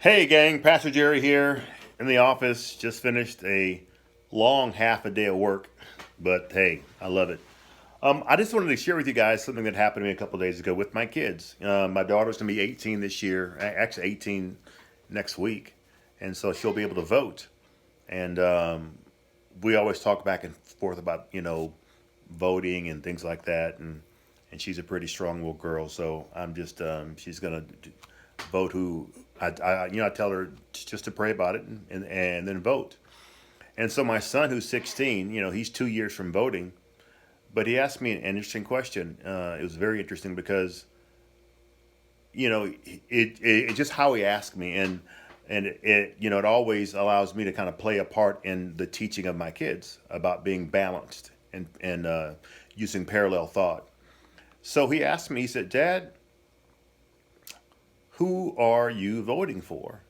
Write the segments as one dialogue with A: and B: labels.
A: Hey, gang, Pastor Jerry here in the office. Just finished a long half a day of work, but hey, I love it. I just wanted to share with you guys something that happened to me a couple of days ago with my kids. My daughter's going to be 18 this year, actually 18 next week, and so she'll be able to vote. And we always talk back and forth about voting and things like that, and she's a pretty strong-willed girl, so I'm just she's going to vote who I tell her just to pray about it and then vote. And so my son, who's 16, he's 2 years from voting, but he asked me an interesting question. It was very interesting because it just how he asked me, and it always allows me to kind of play a part in the teaching of my kids about being balanced and using parallel thought. So he asked me, he said, "Dad, who are you voting for?"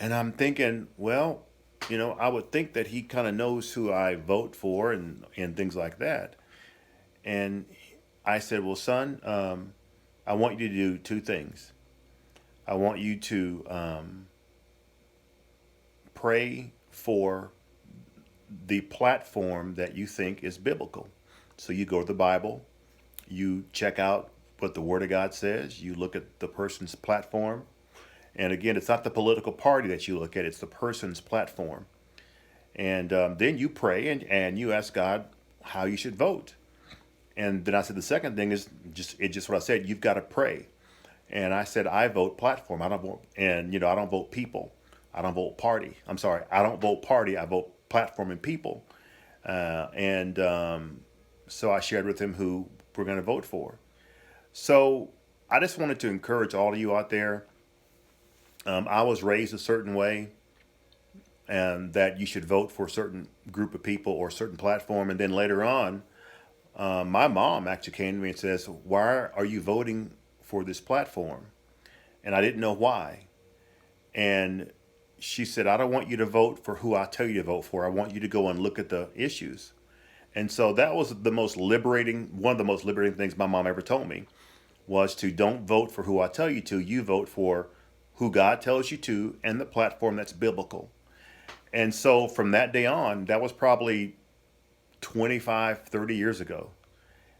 A: And I'm thinking, well, I would think that he kind of knows who I vote for and things like that. And I said, well, son, I want you to do two things. I want you to pray for the platform that you think is biblical. So you go to the Bible, you check out what the Word of God says, you look at the person's platform. And again, it's not the political party that you look at, it's the person's platform. And then you pray and you ask God how you should vote. And then I said the second thing is just what I said. You've got to pray. And I said I vote platform. I don't vote, and I don't vote people. I don't vote party. I'm sorry. I don't vote party. I vote platform and people. And so I shared with him who we're going to vote for. So I just wanted to encourage all of you out there. I was raised a certain way, and that you should vote for a certain group of people or a certain platform. And then later on, my mom actually came to me and says, "Why are you voting for this platform?" And I didn't know why. And she said, "I don't want you to vote for who I tell you to vote for. I want you to go and look at the issues." And so that was one of the most liberating things my mom ever told me was to don't vote for who I tell you to. You vote for who God tells you to and the platform that's biblical. And so from that day on, that was probably 25, 30 years ago.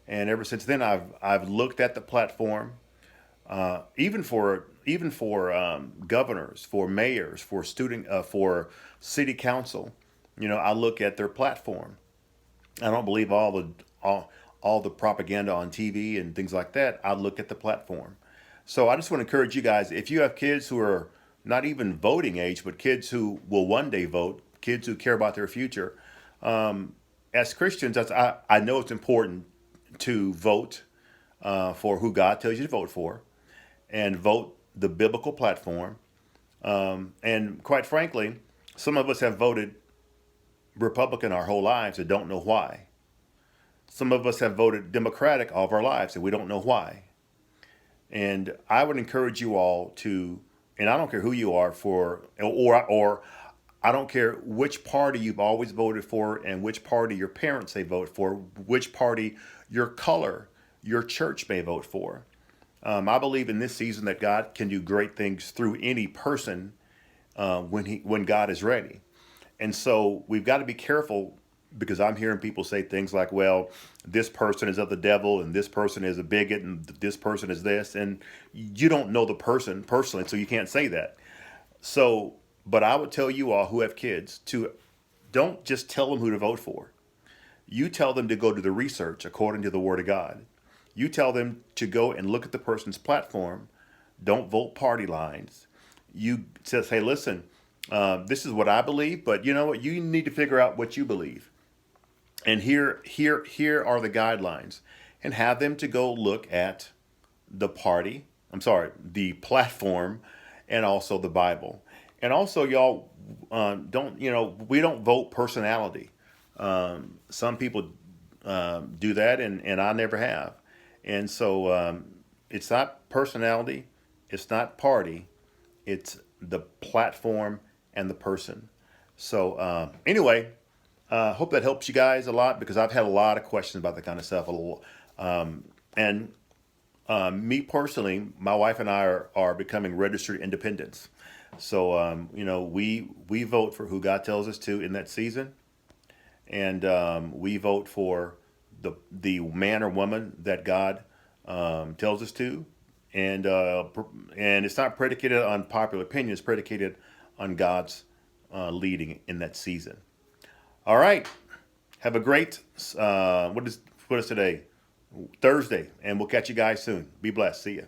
A: And ever since then, I've looked at the platform, even for governors, for mayors, for city council. I look at their platform. I don't believe all the propaganda on TV and things like that. I look at the platform. So I just want to encourage you guys, if you have kids who are not even voting age, but kids who will one day vote, kids who care about their future, as Christians, I know it's important to vote for who God tells you to vote for and vote the biblical platform. And quite frankly, some of us have voted Republican our whole lives and don't know why. Some of us have voted Democratic all of our lives and we don't know why. And I would encourage you all to, and I don't care who you are or I don't care which party you've always voted for and which party your parents say vote for, which party your color, your church may vote for. I believe in this season that God can do great things through any person when God is ready. And so we've got to be careful because I'm hearing people say things like, well, this person is of the devil and this person is a bigot and this person is this. And you don't know the person personally, so you can't say that. So, but I would tell you all who have kids to don't just tell them who to vote for. You tell them to go do the research according to the Word of God. You tell them to go and look at the person's platform. Don't vote party lines. You says, hey, listen, this is what I believe, but you know what? You need to figure out what you believe. And here are the guidelines, and have them to go look at the party. I'm sorry, the platform, and also the Bible. And also, y'all don't we don't vote personality. Some people do that, and I never have. And so it's not personality, it's not party, it's the platform and the person. So anyway, hope that helps you guys a lot because I've had a lot of questions about that kind of stuff. And Me personally, my wife and I are becoming registered independents. So we vote for who God tells us to in that season, and we vote for the man or woman that God tells us to, and and it's not predicated on popular opinion. It's predicated on God's leading in that season. All right, have a great what is today? Thursday, and we'll catch you guys soon. Be blessed. See ya.